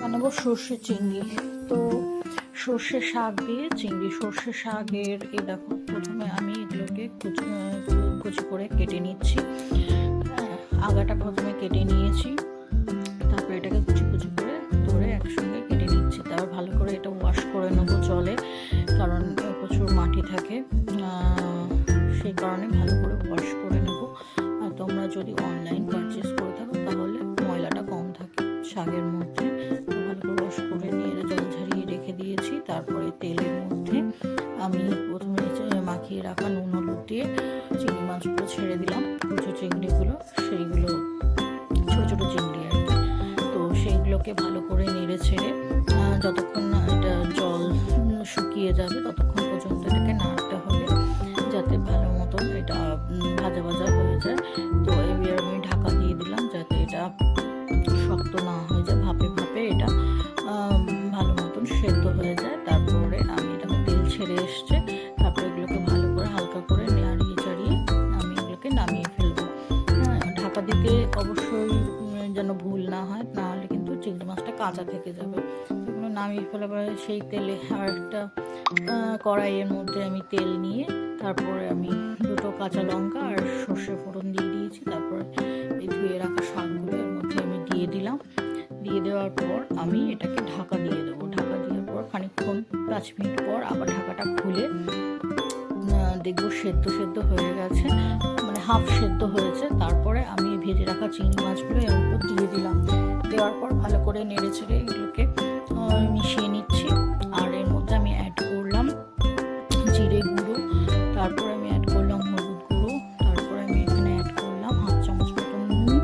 বানাবো সর্ষে চিংড়ি। তো সর্ষে শাক দিয়ে চিংড়ি, সর্ষে শাকের এই দেখো, প্রথমে আমি এগুলোকে কুচি করে কেটে নিচ্ছি। আগাটা প্রথমে কেটে নিয়েছি, তারপরে এটাকে কুচি কুচি করে ধরে একসঙ্গে কেটে নিচ্ছি। তারপর ভালো করে এটা ওয়াশ করে নেবো জলে, কারণ প্রচুর মাটি থাকে, সেই কারণে ভালো করে ওয়াশ করে নেব। আর তোমরা যদি অনলাইন পারচেস করে থাকো তাহলে ময়লাটা কম থাকে শাকের মধ্যে। ভালো করে ওয়াশ করে নিয়ে জল ঝরিয়ে রেখে দিয়েছি। তারপরে তেলের মধ্যে আমি প্রথমে মাখিয়ে রাখা নুন হলুদ দিয়ে চিংড়ি মাছগুলো ছেড়ে দিলাম, কুচো চিংড়িগুলো, সেইগুলো ছোটো ছোটো চিংড়ি আর কি। তো সেইগুলোকে ভালো করে নেড়ে ছেড়ে যতক্ষণ না এটা জল শুকিয়ে যাবে ততক্ষণ পর্যন্ত এটাকে নাড়তে হবে, যাতে ভালো মতন এটা ভাজা ভাজা হয়ে যায়। তো এবার আমি ঢাকা দিয়ে দিলাম যাতে এটা শক্ত না হয়ে যায়, ভাপে ভাপে এটা ভালো মতন সেদ্ধ হয়ে যায়। তারপরে আমি এটাকে তেল ছেড়ে এসছে, তারপরে এগুলোকে ভালো করে হালকা করে নাড়িয়ে চাড়িয়ে আমি এগুলোকে নামিয়ে ফেলবো। ঢাকা দিতে অবশ্যই যেন ভুল না হয়, নাহলে কিন্তু চিংড়ি মাছটা কাঁচা থেকে যাবে। এগুলো নামিয়ে ফেলার পরে সেই তেলে আর একটা কড়াইয়ের মধ্যে আমি তেল নিয়ে তারপরে আমি দুটো কাঁচা লঙ্কা আর সর্ষে ফোড়ন দিয়ে দিয়েছি। তারপরে এই ধুয়ে রাখা শাকগুলো এর মধ্যে আমি দিয়ে দিলাম। দিয়ে দেওয়ার পর আমি এটাকে ঢাকা দিয়ে দেবো। ঢাকা দেওয়ার পর খানিকক্ষণ 5 মিনিট পর আবার ঢাকাটা খুলে দেখবো সেদ্ধ হয়ে গেছে, মানে হাফ সেদ্ধ হয়েছে। তারপরে আমি ভেজে রাখা চিংড়ি মাছগুলো এর উপর দিয়ে দিলাম। দেওয়ার পর ভালো করে নেড়ে ছেড়ে এগুলোকে মিশিয়ে নিচ্ছি। আর এর মধ্যে আমি অ্যাড করলাম জিরে গুঁড়ো, তারপরে আমি অ্যাড করলাম হলুদ গুঁড়ো, তারপরে আমি এখানে অ্যাড করলাম 1/2 চামচ মতো নুন,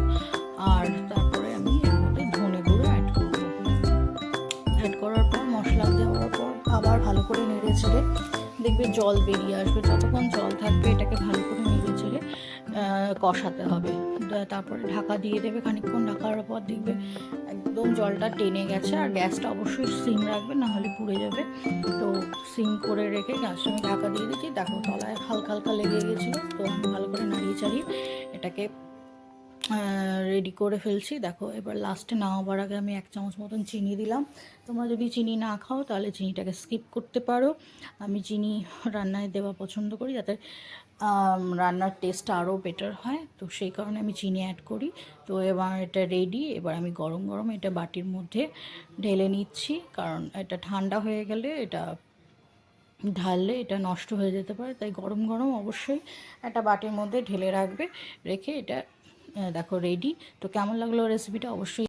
আর তারপরে আমি এর মধ্যে ধনে গুঁড়ো অ্যাড করব। অ্যাড করার পর মশলা দেওয়ার পর আবার ভালো করে নেড়ে ছেড়ে দেখবে জল বেরিয়ে আসবে। যতক্ষণ জল থাকবে এটাকে ভালো করে নেড়ে ছেড়ে কষাতে হবে। তারপরে ঢাকা দিয়ে দেবে। খানিকক্ষণ ঢাকার পর দেখবে একদম জলটা টেনে গেছে। আর গ্যাসটা অবশ্যই সিম রাখবে, না হলে পুড়ে যাবে। তো সিম করে রেখে গ্যাসটা আমি ঢাকা দিয়ে দিচ্ছি। দেখো তলায় হালকা হালকা লেগে গেছিলো, তো আমি ভালো করে নাড়িয়ে চাড়িয়ে এটাকে রেডি করে ফেলছি। দেখো এবার লাস্টে নামাবার আগে আমি 1 চামচ মতন চিনি দিলাম। তোমরা যদি চিনি না খাও তাহলে চিনিটাকে স্কিপ করতে পারো। আমি চিনি রান্নায় দেওয়া পছন্দ করি, যাতে রান্নার টেস্টটা আরও বেটার হয়, তো সেই কারণে আমি চিনি অ্যাড করি। তো এবার এটা রেডি। এবার আমি গরম গরম এটা বাটির মধ্যে ঢেলে নিচ্ছি, কারণ এটা ঠান্ডা হয়ে গেলে এটা ঢাললে এটা নষ্ট হয়ে যেতে পারে। তাই গরম গরম অবশ্যই একটা বাটির মধ্যে ঢেলে রাখবে, রেখে এটা দেখো রেডি। তো কেমন লাগলো রেসিপিটা অবশ্যই